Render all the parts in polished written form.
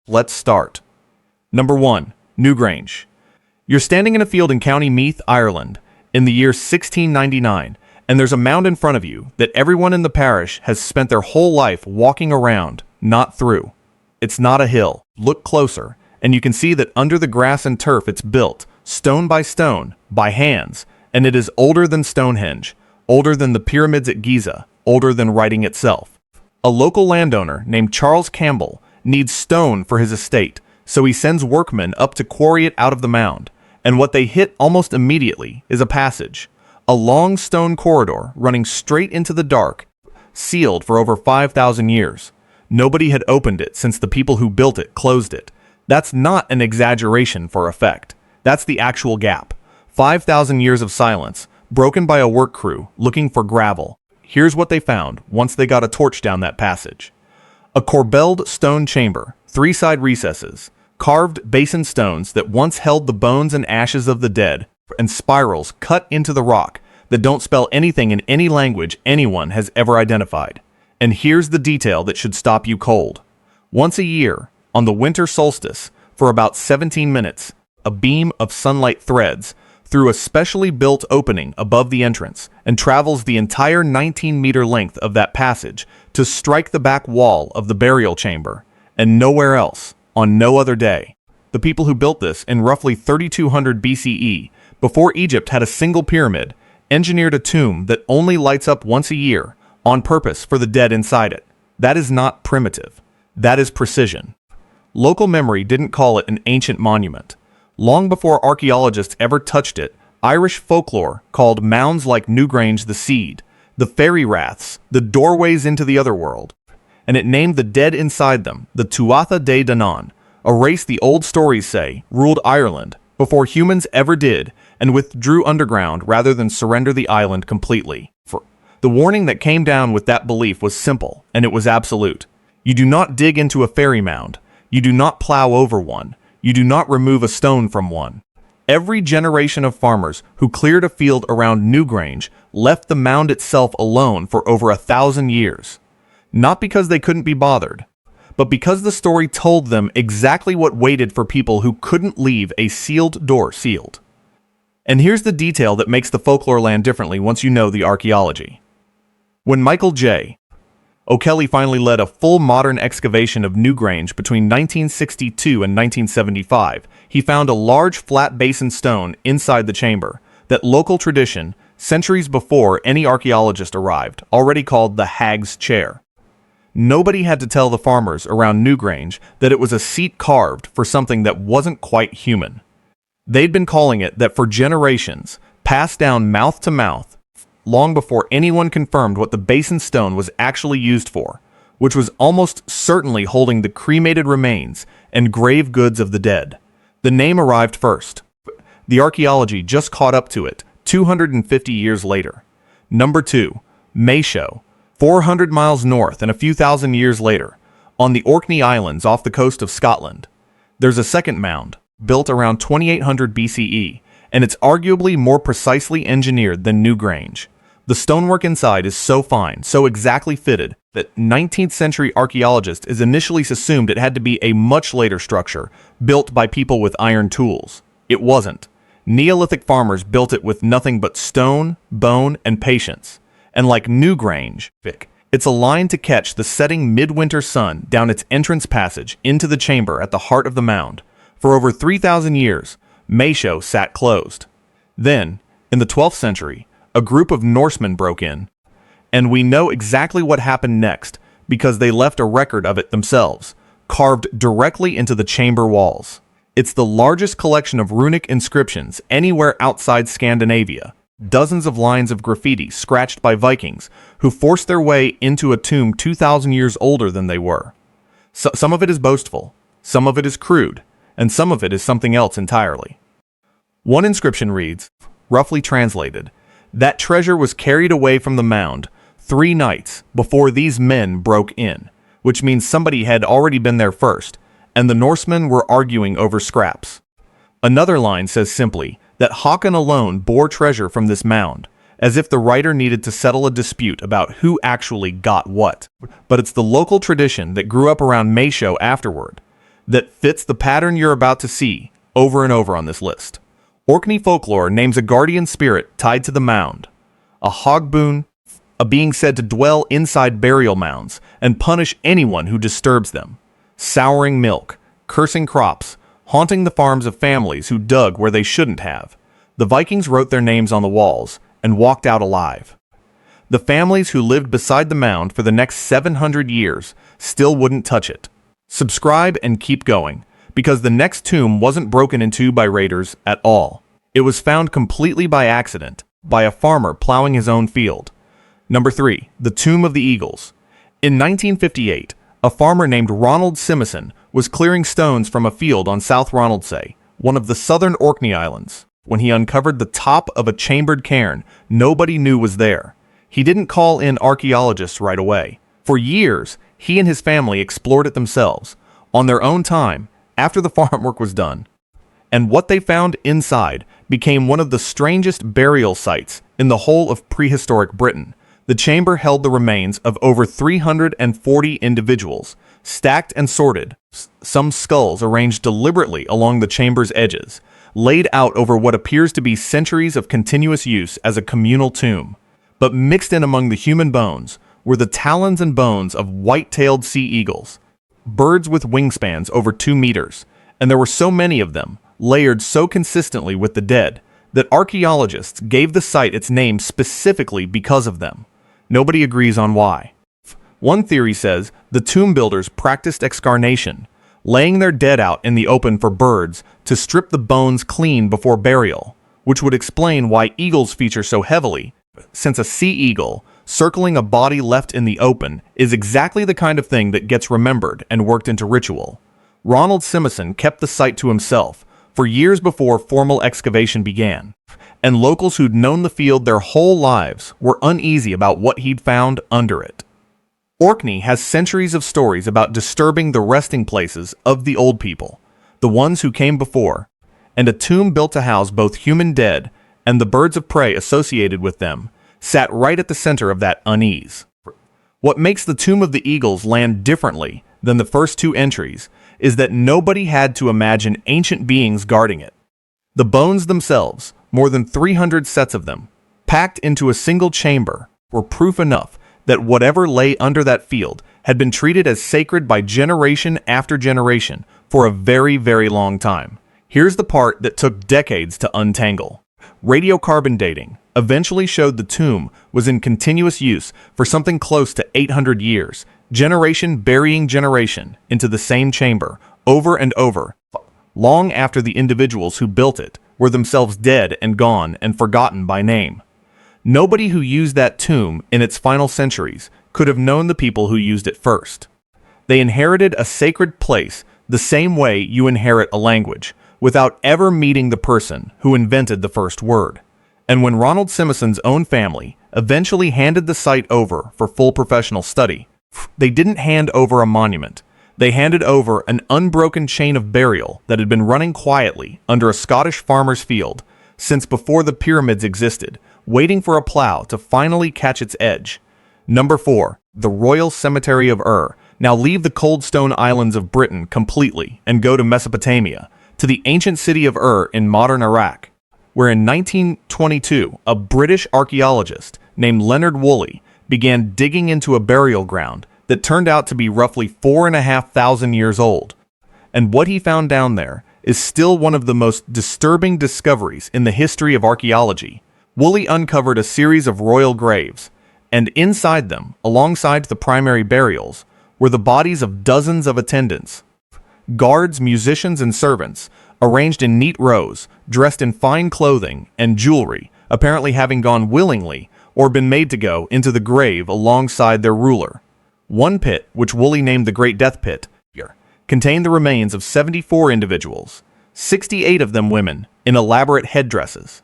Let's start. Number 1. Newgrange. You're standing in a field in County Meath, Ireland, in the year 1699, and there's a mound in front of you that everyone in the parish has spent their whole life walking around, not through. It's not a hill. Look closer, and you can see that under the grass and turf it's built, stone, by hands, and it is older than Stonehenge, older than the pyramids at Giza, older than writing itself. A local landowner named Charles Campbell needs stone for his estate, so he sends workmen up to quarry it out of the mound, and what they hit almost immediately is a passage, a long stone corridor running straight into the dark, sealed for over 5,000 years. Nobody had opened it since the people who built it closed it. That's not an exaggeration for effect. That's the actual gap. 5,000 years of silence, broken by a work crew looking for gravel. Here's what they found once they got a torch down that passage. A corbelled stone chamber, 3 side recesses, carved basin stones that once held the bones and ashes of the dead, and spirals cut into the rock that don't spell anything in any language anyone has ever identified. And here's the detail that should stop you cold. Once a year, on the winter solstice, for about 17 minutes, a beam of sunlight threads through a specially built opening above the entrance and travels the entire 19-meter length of that passage to strike the back wall of the burial chamber, and nowhere else, on no other day. The people who built this in roughly 3200 BCE, before Egypt had a single pyramid, engineered a tomb that only lights up once a year, on purpose for the dead inside it. That is not primitive. That is precision. Local memory didn't call it an ancient monument. Long before archaeologists ever touched it, Irish folklore called mounds like Newgrange the seed, the fairy raths, the doorways into the other world, and it named the dead inside them the Tuatha De Danann, a race the old stories say ruled Ireland before humans ever did and withdrew underground rather than surrender the island completely. The warning that came down with that belief was simple, and it was absolute. You do not dig into a fairy mound. You do not plow over one. You do not remove a stone from one. Every generation of farmers who cleared a field around Newgrange left the mound itself alone for over 1,000 years. Not because they couldn't be bothered, but because the story told them exactly what waited for people who couldn't leave a sealed door sealed. And here's the detail that makes the folklore land differently once you know the archaeology. When Michael J. O'Kelly finally led a full modern excavation of Newgrange between 1962 and 1975, he found a large flat basin stone inside the chamber that local tradition, centuries before any archaeologist arrived, already called the Hag's Chair. Nobody had to tell the farmers around Newgrange that it was a seat carved for something that wasn't quite human. They'd been calling it that for generations, passed down mouth to mouth, long before anyone confirmed what the basin stone was actually used for, which was almost certainly holding the cremated remains and grave goods of the dead. The name arrived first. The archaeology just caught up to it 250 years later. Number 2, Maeshowe, 400 miles north and a few thousand years later, on the Orkney Islands off the coast of Scotland. There's a second mound, built around 2800 BCE, and it's arguably more precisely engineered than Newgrange. The stonework inside is so fine, so exactly fitted, that 19th century archaeologists is initially assumed it had to be a much later structure, built by people with iron tools. It wasn't. Neolithic farmers built it with nothing but stone, bone, and patience. And like Newgrange, it's aligned to catch the setting midwinter sun down its entrance passage into the chamber at the heart of the mound. For over 3,000 years, Maeshowe sat closed. Then, in the 12th century, a group of Norsemen broke in, and we know exactly what happened next because they left a record of it themselves, carved directly into the chamber walls. It's the largest collection of runic inscriptions anywhere outside Scandinavia, dozens of lines of graffiti scratched by Vikings who forced their way into a tomb 2,000 years older than they were. Some of it is boastful, some of it is crude, and some of it is something else entirely. One inscription reads, roughly translated, that treasure was carried away from the mound 3 nights before these men broke in, which means somebody had already been there first, and the Norsemen were arguing over scraps. Another line says simply that Håkon alone bore treasure from this mound, as if the writer needed to settle a dispute about who actually got what. But it's the local tradition that grew up around Maeshowe afterward. that fits the pattern you're about to see over and over on this list. Orkney folklore names a guardian spirit tied to the mound, a hogboon, a being said to dwell inside burial mounds and punish anyone who disturbs them, souring milk, cursing crops, haunting the farms of families who dug where they shouldn't have. The Vikings wrote their names on the walls and walked out alive. The families who lived beside the mound for the next 700 years still wouldn't touch it. Subscribe and keep going, because the next tomb wasn't broken into by raiders at all. It was found completely by accident, by a farmer plowing his own field. Number 3. The Tomb of the Eagles. In 1958, a farmer named Ronald Simison was clearing stones from a field on South Ronaldsay, one of the southern Orkney Islands. When he uncovered the top of a chambered cairn nobody knew was there. He didn't call in archaeologists right away. For years, he and his family explored it themselves, on their own time, after the farm work was done. And what they found inside became one of the strangest burial sites in the whole of prehistoric Britain. The chamber held the remains of over 340 individuals, stacked and sorted, some skulls arranged deliberately along the chamber's edges, laid out over what appears to be centuries of continuous use as a communal tomb. But mixed in among the human bones were the talons and bones of white-tailed sea eagles, birds with wingspans over 2 meters, and there were so many of them, layered so consistently with the dead, that archaeologists gave the site its name specifically because of them. Nobody agrees on why. One theory says the tomb builders practiced excarnation, laying their dead out in the open for birds to strip the bones clean before burial, which would explain why eagles feature so heavily, since a sea eagle circling a body left in the open is exactly the kind of thing that gets remembered and worked into ritual. Ronald Simison kept the site to himself for years before formal excavation began, and locals who'd known the field their whole lives were uneasy about what he'd found under it. Orkney has centuries of stories about disturbing the resting places of the old people, the ones who came before, and a tomb built to house both human dead and the birds of prey associated with them sat right at the center of that unease. What makes the Tomb of the Eagles land differently than the first 2 entries is that nobody had to imagine ancient beings guarding it. The bones themselves, more than 300 sets of them, packed into a single chamber, were proof enough that whatever lay under that field had been treated as sacred by generation after generation for a very, very long time. Here's the part that took decades to untangle. Radiocarbon dating eventually showed the tomb was in continuous use for something close to 800 years, generation burying generation into the same chamber, over and over, long after the individuals who built it were themselves dead and gone and forgotten by name. Nobody who used that tomb in its final centuries could have known the people who used it first. They inherited a sacred place the same way you inherit a language, without ever meeting the person who invented the first word. And when Ronald Simison's own family eventually handed the site over for full professional study, they didn't hand over a monument. They handed over an unbroken chain of burial that had been running quietly under a Scottish farmer's field since before the pyramids existed, waiting for a plow to finally catch its edge. Number 4. The Royal Cemetery of Ur. Now leave the cold stone islands of Britain completely and go to Mesopotamia, to the ancient city of Ur in modern Iraq, where in 1922 a British archaeologist named Leonard Woolley began digging into a burial ground that turned out to be roughly 4,500 years old. And what he found down there is still one of the most disturbing discoveries in the history of archaeology. Woolley uncovered a series of royal graves, and inside them, alongside the primary burials, were the bodies of dozens of attendants, guards, musicians, and servants, arranged in neat rows, dressed in fine clothing and jewelry, apparently having gone willingly or been made to go into the grave alongside their ruler. One pit, which Woolley named the Great Death Pit, contained the remains of 74 individuals, 68 of them women, in elaborate headdresses,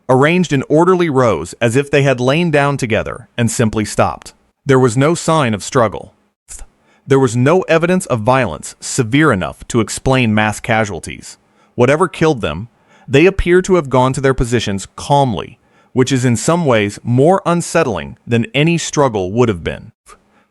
arranged in orderly rows as if they had lain down together and simply stopped. There was no sign of struggle. There was no evidence of violence severe enough to explain mass casualties. Whatever killed them, they appear to have gone to their positions calmly, which is in some ways more unsettling than any struggle would have been.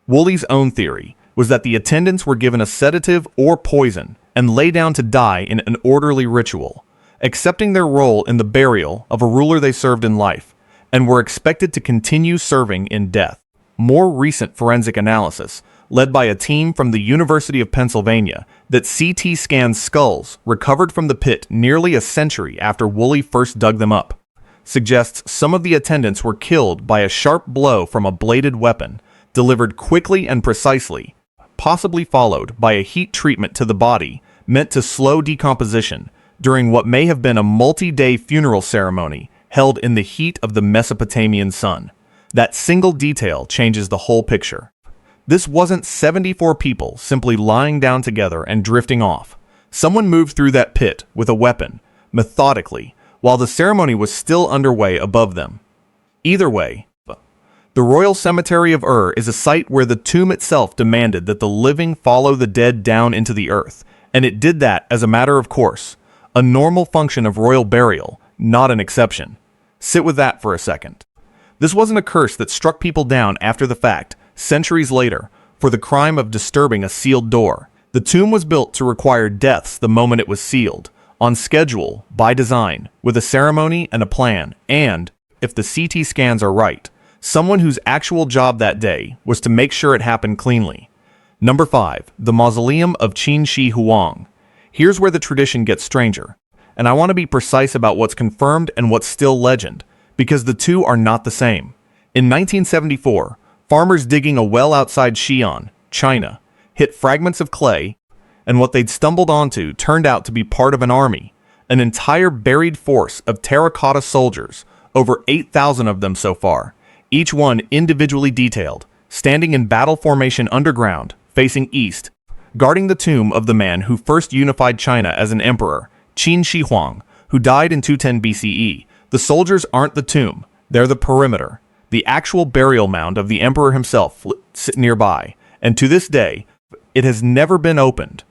Woolley's own theory was that the attendants were given a sedative or poison and lay down to die in an orderly ritual, accepting their role in the burial of a ruler they served in life, and were expected to continue serving in death. More recent forensic analysis, led by a team from the University of Pennsylvania, that CT scanned skulls recovered from the pit nearly a century after Woolley first dug them up, suggests some of the attendants were killed by a sharp blow from a bladed weapon, delivered quickly and precisely, possibly followed by a heat treatment to the body meant to slow decomposition during what may have been a multi-day funeral ceremony held in the heat of the Mesopotamian sun. That single detail changes the whole picture. This wasn't 74 people simply lying down together and drifting off. Someone moved through that pit with a weapon, methodically, while the ceremony was still underway above them. Either way, the Royal Cemetery of Ur is a site where the tomb itself demanded that the living follow the dead down into the earth, and it did that as a matter of course, a normal function of royal burial, not an exception. Sit with that for a second. This wasn't a curse that struck people down after the fact, centuries later, for the crime of disturbing a sealed door. The tomb was built to require deaths the moment it was sealed, on schedule, by design, with a ceremony and a plan, and, if the CT scans are right, someone whose actual job that day was to make sure it happened cleanly. Number 5. The Mausoleum of Qin Shi Huang. Here's where the tradition gets stranger, and I want to be precise about what's confirmed and what's still legend, because the two are not the same. In 1974, farmers digging a well outside Xi'an, China, hit fragments of clay, and what they'd stumbled onto turned out to be part of an army, an entire buried force of terracotta soldiers, over 8,000 of them so far, each one individually detailed, standing in battle formation underground, facing east, guarding the tomb of the man who first unified China as an emperor, Qin Shi Huang, who died in 210 BCE. The soldiers aren't the tomb, they're the perimeter, the actual burial mound of the emperor himself sit nearby, and to this day, it has never been opened.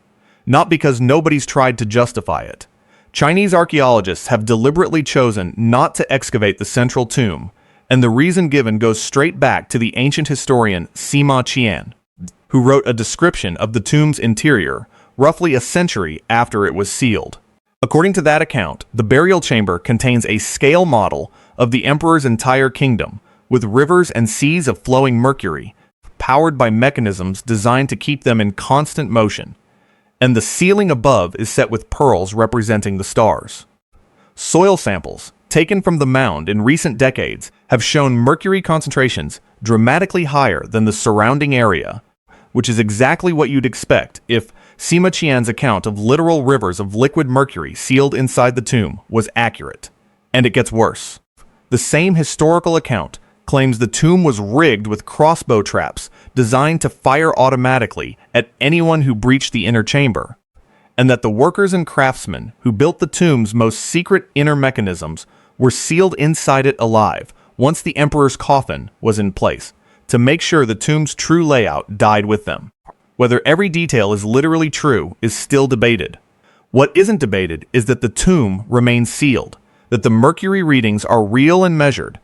Not because nobody's tried to justify it. Chinese archaeologists have deliberately chosen not to excavate the central tomb, and the reason given goes straight back to the ancient historian Sima Qian, who wrote a description of the tomb's interior roughly a century after it was sealed. According to that account, the burial chamber contains a scale model of the emperor's entire kingdom, with rivers and seas of flowing mercury, powered by mechanisms designed to keep them in constant motion, and the ceiling above is set with pearls representing the stars. Soil samples, taken from the mound in recent decades, have shown mercury concentrations dramatically higher than the surrounding area, which is exactly what you'd expect if Sima Qian's account of literal rivers of liquid mercury sealed inside the tomb was accurate. And it gets worse. The same historical account claims the tomb was rigged with crossbow traps designed to fire automatically at anyone who breached the inner chamber, and that the workers and craftsmen who built the tomb's most secret inner mechanisms were sealed inside it alive once the emperor's coffin was in place, to make sure the tomb's true layout died with them. Whether every detail is literally true is still debated. What isn't debated is that the tomb remains sealed, that the mercury readings are real and measured,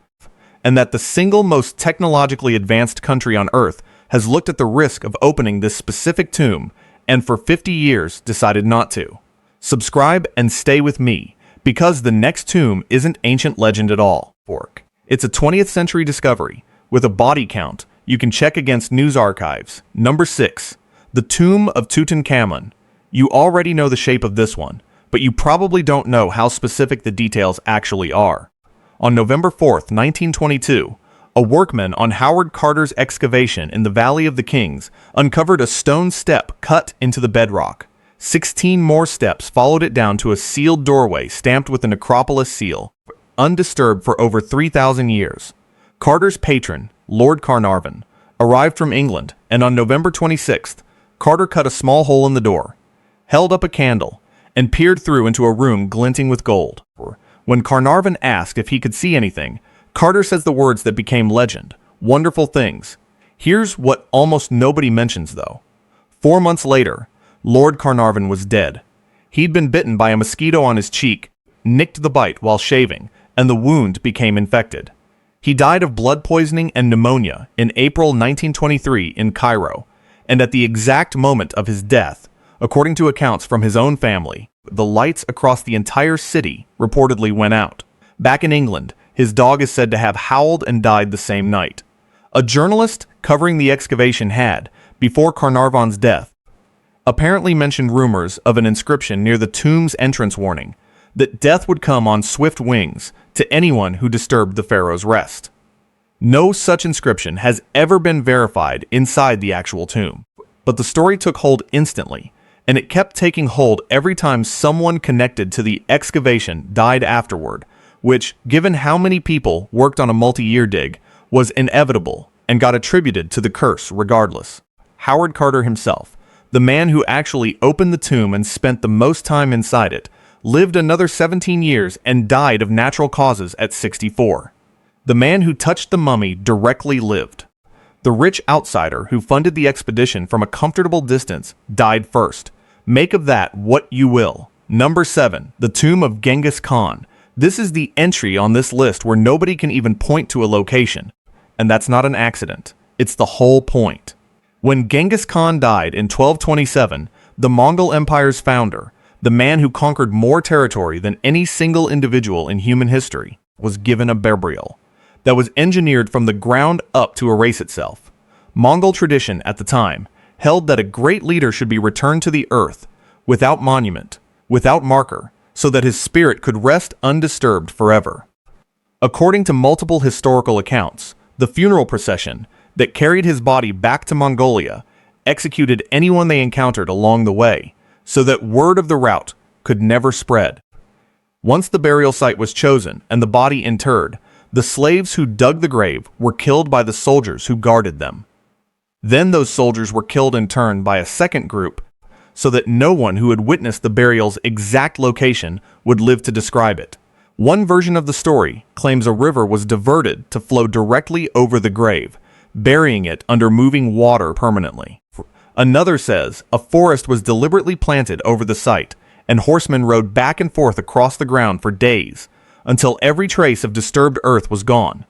and that the single most technologically advanced country on Earth has looked at the risk of opening this specific tomb and for 50 years decided not to. Subscribe and stay with me, because the next tomb isn't ancient legend at all. It's a 20th century discovery, with a body count you can check against news archives. Number 6. The Tomb of Tutankhamun. You already know the shape of this one, but you probably don't know how specific the details actually are. On November 4th, 1922, a workman on Howard Carter's excavation in the Valley of the Kings uncovered a stone step cut into the bedrock. 16 more steps followed it down to a sealed doorway stamped with a necropolis seal, undisturbed for over 3,000 years. Carter's patron, Lord Carnarvon, arrived from England, and on November 26th, Carter cut a small hole in the door, held up a candle, and peered through into a room glinting with gold. When Carnarvon asked if he could see anything, Carter says the words that became legend, wonderful things. Here's what almost nobody mentions, though. 4 months later, Lord Carnarvon was dead. He'd been bitten by a mosquito on his cheek, nicked the bite while shaving, and the wound became infected. He died of blood poisoning and pneumonia in April 1923 in Cairo, and at the exact moment of his death, according to accounts from his own family, the lights across the entire city reportedly went out. Back in England, his dog is said to have howled and died the same night. A journalist covering the excavation had, before Carnarvon's death, apparently mentioned rumors of an inscription near the tomb's entrance warning that death would come on swift wings to anyone who disturbed the pharaoh's rest. No such inscription has ever been verified inside the actual tomb, but the story took hold instantly, and it kept taking hold every time someone connected to the excavation died afterward, which, given how many people worked on a multi-year dig, was inevitable and got attributed to the curse regardless. Howard Carter himself, the man who actually opened the tomb and spent the most time inside it, lived another 17 years and died of natural causes at 64. The man who touched the mummy directly lived. The rich outsider who funded the expedition from a comfortable distance died first. Make of that what you will. Number 7. The Tomb of Genghis Khan. This is the entry on this list where nobody can even point to a location. And that's not an accident. It's the whole point. When Genghis Khan died in 1227, the Mongol Empire's founder, the man who conquered more territory than any single individual in human history, was given a burial that was engineered from the ground up to erase itself. Mongol tradition at the time held that a great leader should be returned to the earth without monument, without marker, so that his spirit could rest undisturbed forever. According to multiple historical accounts, the funeral procession that carried his body back to Mongolia executed anyone they encountered along the way, so that word of the route could never spread. Once the burial site was chosen and the body interred, the slaves who dug the grave were killed by the soldiers who guarded them. Then those soldiers were killed in turn by a second group, so that no one who had witnessed the burial's exact location would live to describe it. One version of the story claims a river was diverted to flow directly over the grave, burying it under moving water permanently. Another says a forest was deliberately planted over the site, and horsemen rode back and forth across the ground for days, until every trace of disturbed earth was gone.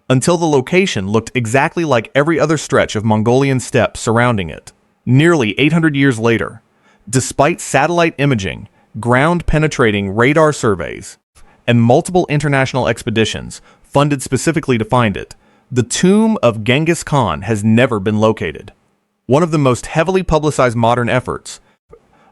Until the location looked exactly like every other stretch of Mongolian steppe surrounding it. Nearly 800 years later, despite satellite imaging, ground-penetrating radar surveys, and multiple international expeditions funded specifically to find it, the tomb of Genghis Khan has never been located. One of the most heavily publicized modern efforts,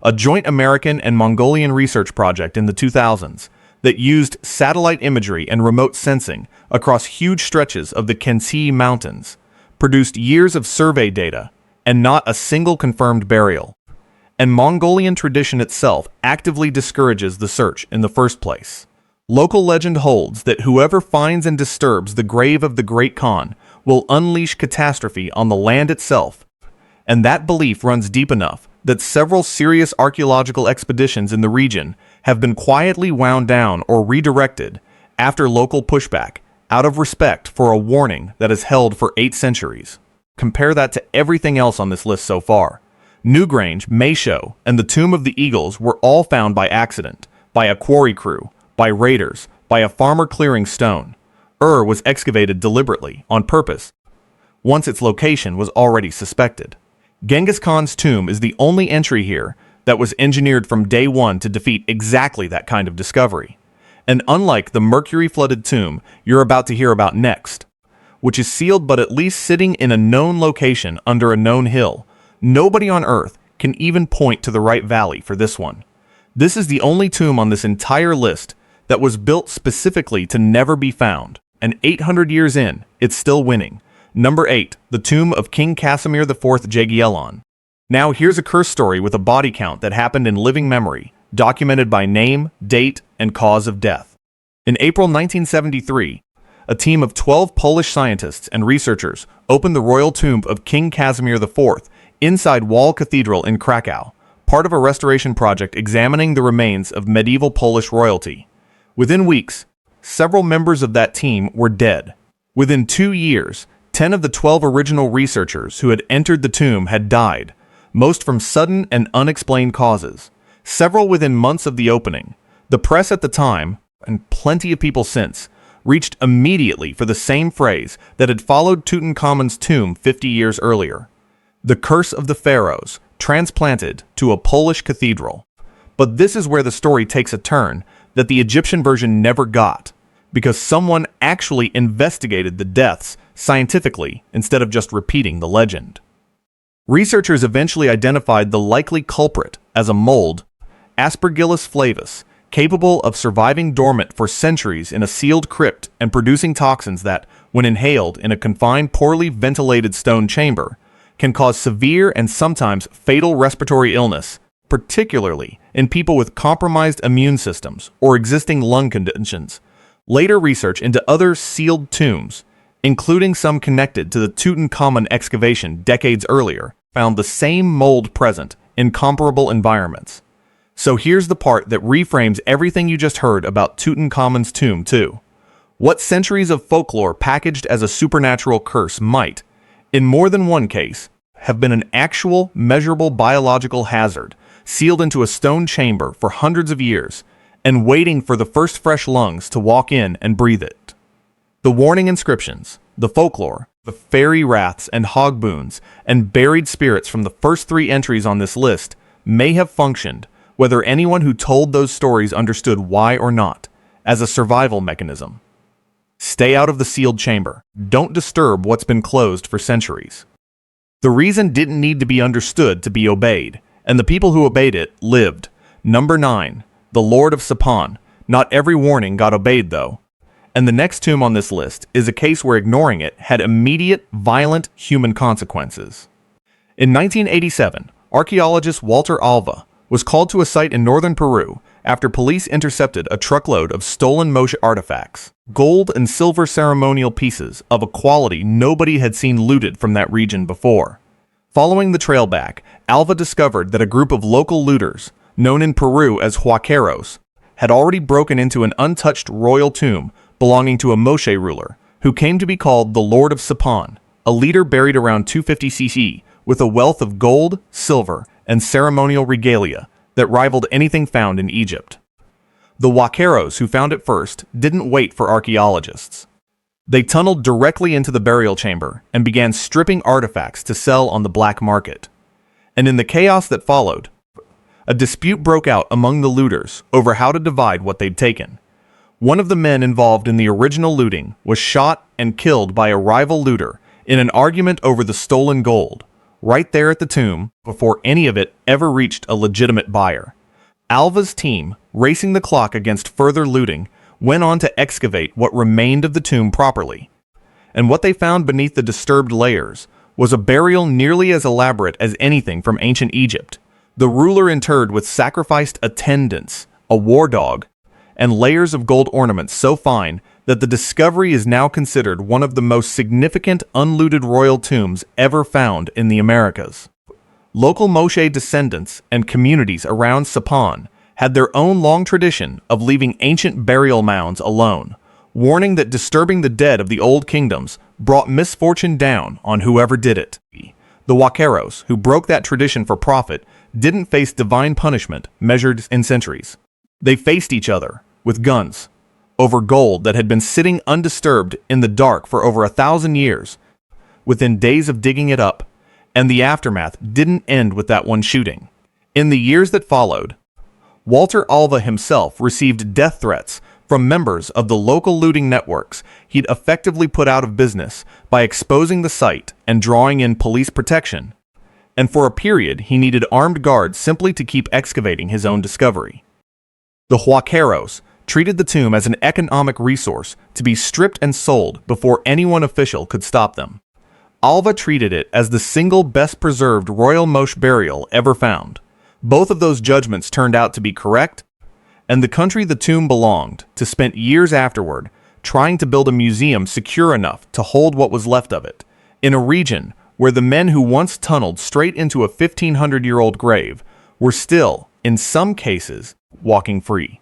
a joint American and Mongolian research project in the 2000s that used satellite imagery and remote sensing across huge stretches of the Khensi Mountains, produced years of survey data and not a single confirmed burial. And Mongolian tradition itself actively discourages the search in the first place. Local legend holds that whoever finds and disturbs the grave of the Great Khan will unleash catastrophe on the land itself, and that belief runs deep enough that several serious archaeological expeditions in the region have been quietly wound down or redirected after local pushback, out of respect for a warning that has held for 8 centuries. Compare that to everything else on this list so far. Newgrange, Maeshowe, and the Tomb of the Eagles were all found by accident, by a quarry crew, by raiders, by a farmer clearing stone. Was excavated deliberately, on purpose, once its location was already suspected. Genghis Khan's tomb is the only entry here that was engineered from day one to defeat exactly that kind of discovery. And unlike the mercury-flooded tomb you're about to hear about next, which is sealed but at least sitting in a known location under a known hill, nobody on Earth can even point to the right valley for this one. This is the only tomb on this entire list that was built specifically to never be found, and 800 years in, it's still winning. Number 8. The Tomb of King Casimir IV Jagiellon. Now here's a curse story with a body count that happened in living memory, documented by name, date, and cause of death. In April 1973, a team of 12 Polish scientists and researchers opened the royal tomb of King Casimir IV inside Wall Cathedral in Krakow, part of a restoration project examining the remains of medieval Polish royalty. Within weeks, several members of that team were dead. Within 2 years, 10 of the 12 original researchers who had entered the tomb had died, most from sudden and unexplained causes, several within months of the opening. The press at the time, and plenty of people since, reached immediately for the same phrase that had followed Tutankhamun's tomb 50 years earlier. The Curse of the Pharaohs, transplanted to a Polish cathedral. But this is where the story takes a turn that the Egyptian version never got, because someone actually investigated the deaths scientifically instead of just repeating the legend. Researchers eventually identified the likely culprit as a mold, Aspergillus flavus, capable of surviving dormant for centuries in a sealed crypt and producing toxins that, when inhaled in a confined, poorly ventilated stone chamber, can cause severe and sometimes fatal respiratory illness, particularly in people with compromised immune systems or existing lung conditions. Later research into other sealed tombs, including some connected to the Tutankhamun excavation decades earlier, found the same mold present in comparable environments. So here's the part that reframes everything you just heard about Tutankhamun's tomb too. What centuries of folklore packaged as a supernatural curse might, in more than one case, have been an actual, measurable biological hazard, sealed into a stone chamber for hundreds of years, and waiting for the first fresh lungs to walk in and breathe it. The warning inscriptions, the folklore, the fairy wraths and hogboons, and buried spirits from the first 3 entries on this list may have functioned, whether anyone who told those stories understood why or not, as a survival mechanism. Stay out of the sealed chamber. Don't disturb what's been closed for centuries. The reason didn't need to be understood to be obeyed, and the people who obeyed it lived. Number 9, the Lord of Sipán. Not every warning got obeyed though. And the next tomb on this list is a case where ignoring it had immediate, violent human consequences. In 1987, archaeologist Walter Alva was called to a site in northern Peru after police intercepted a truckload of stolen Maeshowe artifacts, gold and silver ceremonial pieces of a quality nobody had seen looted from that region before. Following the trail back, Alva discovered that a group of local looters, known in Peru as huaqueros, had already broken into an untouched royal tomb belonging to a Maeshowe ruler, who came to be called the Lord of Sipán, a leader buried around 250 CE with a wealth of gold, silver, and ceremonial regalia that rivaled anything found in Egypt. The huaqueros who found it first didn't wait for archaeologists. They tunneled directly into the burial chamber and began stripping artifacts to sell on the black market. And in the chaos that followed, a dispute broke out among the looters over how to divide what they'd taken. One of the men involved in the original looting was shot and killed by a rival looter in an argument over the stolen gold, right there at the tomb before any of it ever reached a legitimate buyer. Alva's team, racing the clock against further looting, went on to excavate what remained of the tomb properly. And what they found beneath the disturbed layers was a burial nearly as elaborate as anything from ancient Egypt. The ruler interred with sacrificed attendants, a war dog, and layers of gold ornaments so fine that the discovery is now considered one of the most significant unlooted royal tombs ever found in the Americas. Local Maeshowe descendants and communities around Sipán had their own long tradition of leaving ancient burial mounds alone, warning that disturbing the dead of the old kingdoms brought misfortune down on whoever did it. The huaqueros, who broke that tradition for profit, didn't face divine punishment measured in centuries. They faced each other with guns over gold that had been sitting undisturbed in the dark for over 1,000 years, within days of digging it up, and the aftermath didn't end with that one shooting. In the years that followed, Walter Alva himself received death threats from members of the local looting networks he'd effectively put out of business by exposing the site and drawing in police protection, and for a period he needed armed guards simply to keep excavating his own discovery. The huaqueros treated the tomb as an economic resource to be stripped and sold before anyone official could stop them. Alva treated it as the single best preserved royal Maeshowe burial ever found. Both of those judgments turned out to be correct, and the country the tomb belonged to spent years afterward trying to build a museum secure enough to hold what was left of it, in a region where the men who once tunneled straight into a 1,500-year-old grave were still, in some cases, walking free.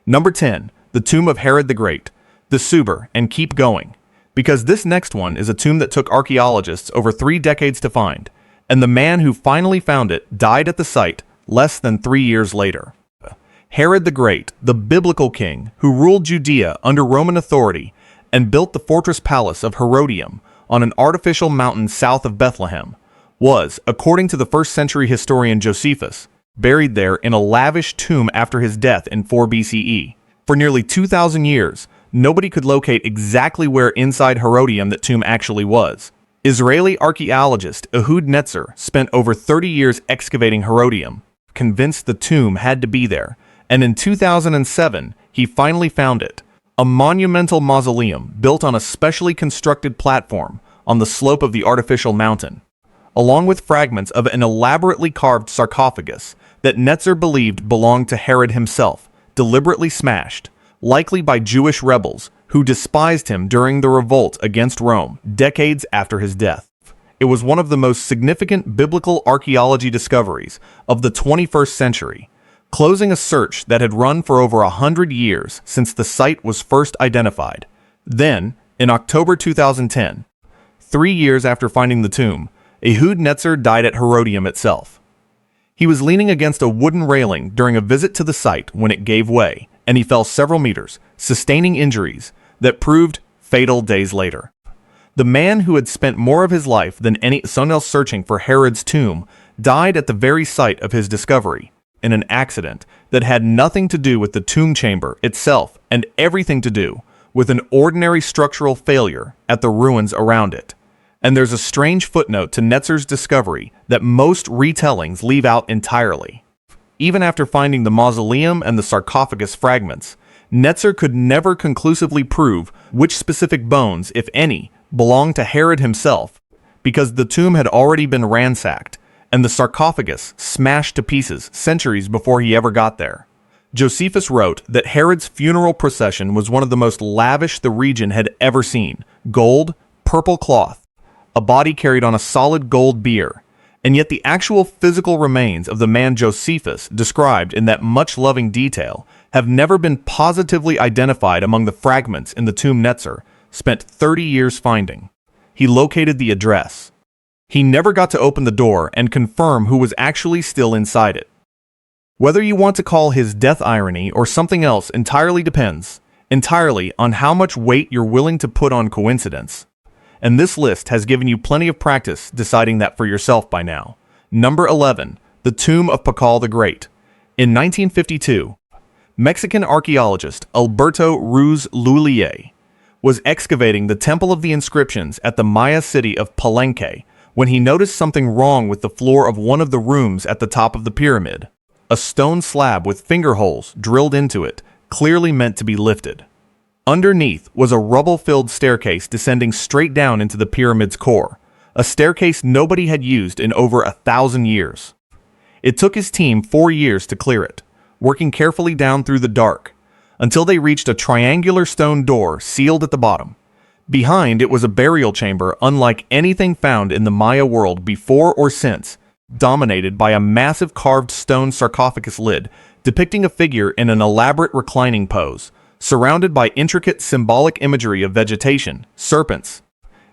Number 10, the tomb of Herod the Great, the Suber, and keep going, because this next one is a tomb that took archaeologists over 3 decades to find, and the man who finally found it died at the site less than 3 years later. Herod the Great, the biblical king who ruled Judea under Roman authority and built the fortress palace of Herodium on an artificial mountain south of Bethlehem, was, according to the 1st century historian Josephus, buried there in a lavish tomb after his death in 4 BCE. For nearly 2,000 years, nobody could locate exactly where inside Herodium that tomb actually was. Israeli archaeologist Ehud Netzer spent over 30 years excavating Herodium, convinced the tomb had to be there, and in 2007, he finally found it. A monumental mausoleum built on a specially constructed platform on the slope of the artificial mountain, along with fragments of an elaborately carved sarcophagus that Netzer believed belonged to Herod himself, deliberately smashed, likely by Jewish rebels who despised him during the revolt against Rome decades after his death. It was one of the most significant biblical archaeology discoveries of the 21st century, closing a search that had run for over 100 years since the site was first identified. Then, in October 2010, 3 years after finding the tomb, Ehud Netzer died at Herodium itself. He was leaning against a wooden railing during a visit to the site when it gave way, and he fell several meters, sustaining injuries that proved fatal days later. The man who had spent more of his life than someone else searching for Herod's tomb died at the very site of his discovery, in an accident that had nothing to do with the tomb chamber itself and everything to do with an ordinary structural failure at the ruins around it. And there's a strange footnote to Netzer's discovery that most retellings leave out entirely. Even after finding the mausoleum and the sarcophagus fragments, Netzer could never conclusively prove which specific bones, if any, belonged to Herod himself, because the tomb had already been ransacked and the sarcophagus smashed to pieces centuries before he ever got there. Josephus wrote that Herod's funeral procession was one of the most lavish the region had ever seen: gold, purple cloth, a body carried on a solid gold bier, and yet the actual physical remains of the man Josephus described in that much loving detail have never been positively identified among the fragments in the tomb Netzer spent 30 years finding. He located the address. He never got to open the door and confirm who was actually still inside it. Whether you want to call his death irony or something else entirely depends, entirely on how much weight you're willing to put on coincidence. And this list has given you plenty of practice deciding that for yourself by now. Number 11, the tomb of Pakal the Great. In 1952, Mexican archaeologist Alberto Ruiz Lullier was excavating the Temple of the Inscriptions at the Maya city of Palenque when he noticed something wrong with the floor of one of the rooms at the top of the pyramid. A stone slab with finger holes drilled into it, clearly meant to be lifted. Underneath was a rubble-filled staircase descending straight down into the pyramid's core, a staircase nobody had used in over 1,000 years. It took his team 4 years to clear it, working carefully down through the dark, until they reached a triangular stone door sealed at the bottom. Behind it was a burial chamber unlike anything found in the Maya world before or since, dominated by a massive carved stone sarcophagus lid depicting a figure in an elaborate reclining pose, surrounded by intricate symbolic imagery of vegetation, serpents,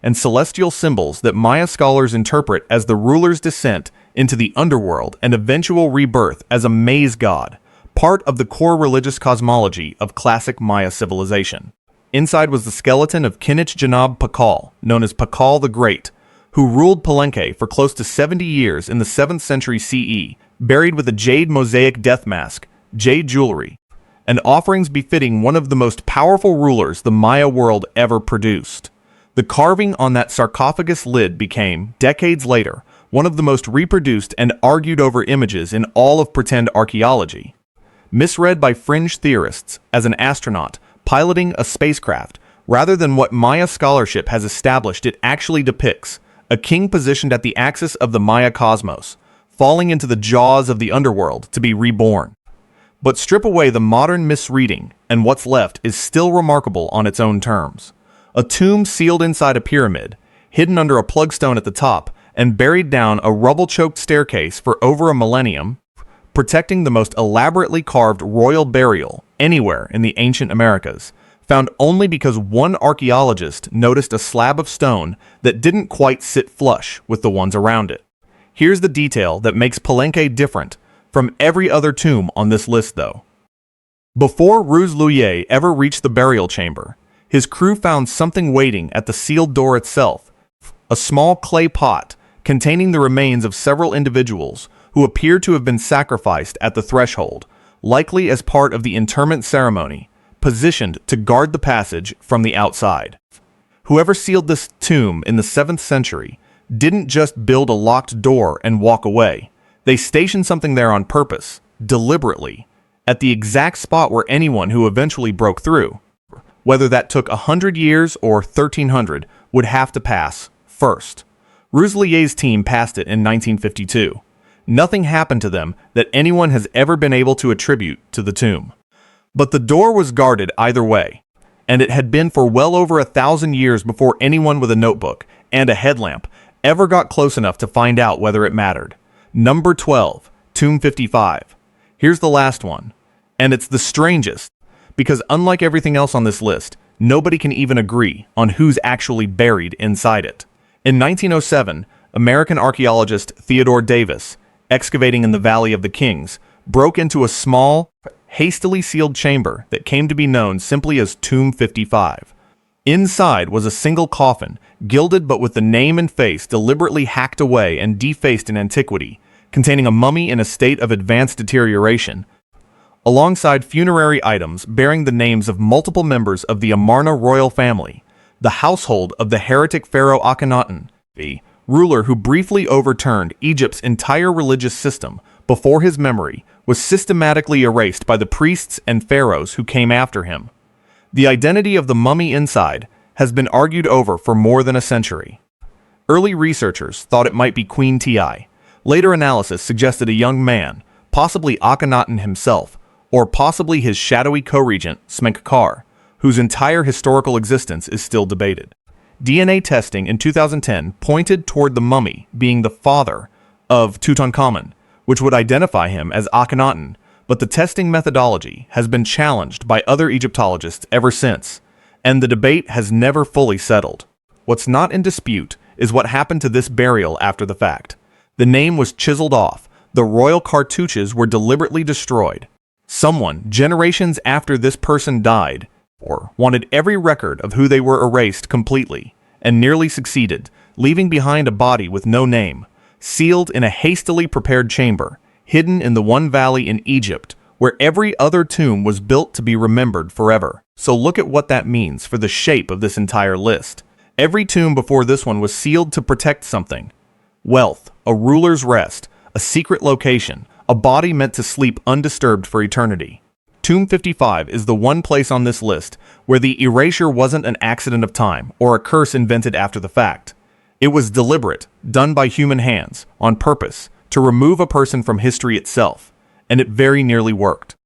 and celestial symbols that Maya scholars interpret as the ruler's descent into the underworld and eventual rebirth as a maze god, part of the core religious cosmology of classic Maya civilization. Inside was the skeleton of Kinich Janab Pakal, known as Pakal the Great, who ruled Palenque for close to 70 years in the 7th century CE, buried with a jade mosaic death mask, jade jewelry, and offerings befitting one of the most powerful rulers the Maya world ever produced. The carving on that sarcophagus lid became, decades later, one of the most reproduced and argued over images in all of pretend archaeology. Misread by fringe theorists as an astronaut piloting a spacecraft, rather than what Maya scholarship has established it actually depicts, a king positioned at the axis of the Maya cosmos, falling into the jaws of the underworld to be reborn. But strip away the modern misreading, and what's left is still remarkable on its own terms. A tomb sealed inside a pyramid, hidden under a plugstone at the top, and buried down a rubble-choked staircase for over a millennium, protecting the most elaborately carved royal burial anywhere in the ancient Americas, found only because one archaeologist noticed a slab of stone that didn't quite sit flush with the ones around it. Here's the detail that makes Palenque different from every other tomb on this list, though. Before Ruiz Lullier ever reached the burial chamber, his crew found something waiting at the sealed door itself, a small clay pot containing the remains of several individuals who appear to have been sacrificed at the threshold, likely as part of the interment ceremony, positioned to guard the passage from the outside. Whoever sealed this tomb in the 7th century didn't just build a locked door and walk away. They stationed something there on purpose, deliberately, at the exact spot where anyone who eventually broke through, whether that took 100 years or 1300, would have to pass first. Rouselier's team passed it in 1952. Nothing happened to them that anyone has ever been able to attribute to the tomb. But the door was guarded either way, and it had been for well over 1,000 years before anyone with a notebook and a headlamp ever got close enough to find out whether it mattered. Number 12, Tomb 55. Here's the last one, and it's the strangest, because unlike everything else on this list, nobody can even agree on who's actually buried inside it. In 1907, American archaeologist Theodore Davis, excavating in the Valley of the Kings, broke into a small, hastily sealed chamber that came to be known simply as Tomb 55. Inside was a single coffin, gilded but with the name and face deliberately hacked away and defaced in antiquity, containing a mummy in a state of advanced deterioration, alongside funerary items bearing the names of multiple members of the Amarna royal family, the household of the heretic pharaoh Akhenaten, the ruler who briefly overturned Egypt's entire religious system before his memory was systematically erased by the priests and pharaohs who came after him. The identity of the mummy inside has been argued over for more than a century. Early researchers thought it might be Queen Ti. Later analysis suggested a young man, possibly Akhenaten himself, or possibly his shadowy co-regent, Smenkhkare, whose entire historical existence is still debated. DNA testing in 2010 pointed toward the mummy being the father of Tutankhamun, which would identify him as Akhenaten, but the testing methodology has been challenged by other Egyptologists ever since, and the debate has never fully settled. What's not in dispute is what happened to this burial after the fact. The name was chiseled off, the royal cartouches were deliberately destroyed. Someone, generations after this person died, or wanted every record of who they were erased completely, and nearly succeeded, leaving behind a body with no name, sealed in a hastily prepared chamber, hidden in the one valley in Egypt, where every other tomb was built to be remembered forever. So look at what that means for the shape of this entire list. Every tomb before this one was sealed to protect something. Wealth, a ruler's rest, a secret location, a body meant to sleep undisturbed for eternity. Tomb 55 is the one place on this list where the erasure wasn't an accident of time or a curse invented after the fact. It was deliberate, done by human hands, on purpose, to remove a person from history itself, and it very nearly worked.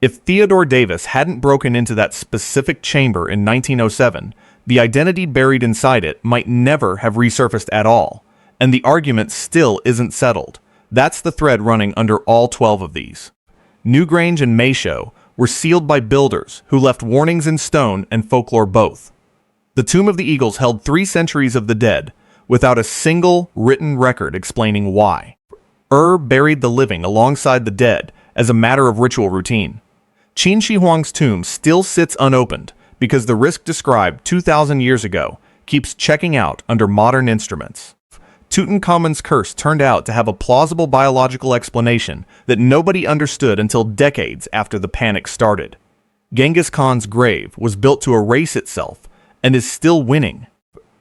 If Theodore Davis hadn't broken into that specific chamber in 1907, the identity buried inside it might never have resurfaced at all, and the argument still isn't settled. That's the thread running under all 12 of these. Newgrange and Maeshowe were sealed by builders who left warnings in stone and folklore both. The Tomb of the Eagles held 3 centuries of the dead, without a single written record explaining why. Buried the living alongside the dead as a matter of ritual routine. Qin Shi Huang's tomb still sits unopened because the risk described 2,000 years ago keeps checking out under modern instruments. Tutankhamun's curse turned out to have a plausible biological explanation that nobody understood until decades after the panic started. Genghis Khan's grave was built to erase itself and is still winning.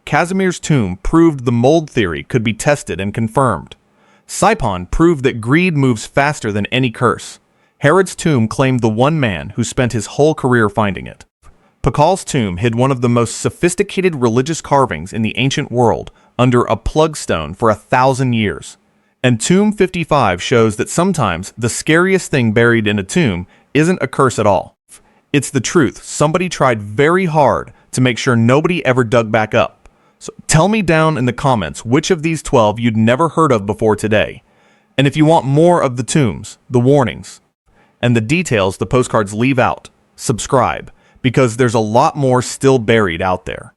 Casimir's tomb proved the mold theory could be tested and confirmed. Sipán proved that greed moves faster than any curse. Herod's tomb claimed the one man who spent his whole career finding it. Pakal's tomb hid one of the most sophisticated religious carvings in the ancient world under a plug stone for 1,000 years. And Tomb 55 shows that sometimes the scariest thing buried in a tomb isn't a curse at all. It's the truth. Somebody tried very hard to make sure nobody ever dug back up. So tell me down in the comments which of these 12 you'd never heard of before today. And if you want more of the tombs, the warnings, and the details the postcards leave out, subscribe, because there's a lot more still buried out there.